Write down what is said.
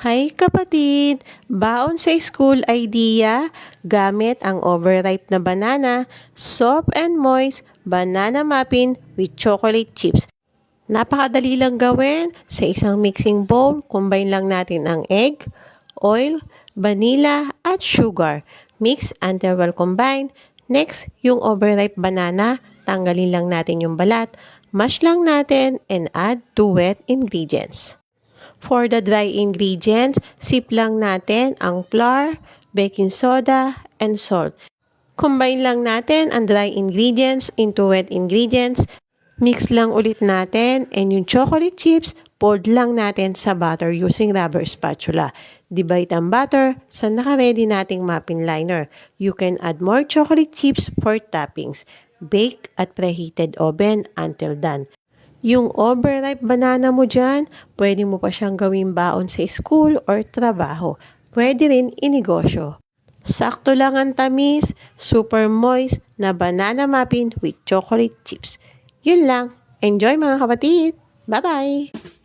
Hi kapatid! Baon sa school idea gamit ang overripe na banana, soft and moist banana muffin with chocolate chips. Napakadali lang gawin sa isang mixing bowl. Combine lang natin ang egg, oil, vanilla at sugar. Mix until well combined. Next, yung overripe banana, tanggalin lang natin yung balat. Mash lang natin and add 2 wet ingredients. For the dry ingredients, sip lang natin ang flour, baking soda, and salt. Combine lang natin ang dry ingredients into wet ingredients. Mix lang ulit natin and yung chocolate chips, fold lang natin sa butter using rubber spatula. Divide ang butter sa naka-ready nating muffin liner. You can add more chocolate chips for toppings. Bake at preheated oven until done. Yung overripe banana mo dyan, pwede mo pa siyang gawing baon sa school or trabaho. Pwede rin inegosyo. Sakto lang ang tamis, super moist na banana muffin with chocolate chips. Yun lang. Enjoy mga kapatid! Bye-bye!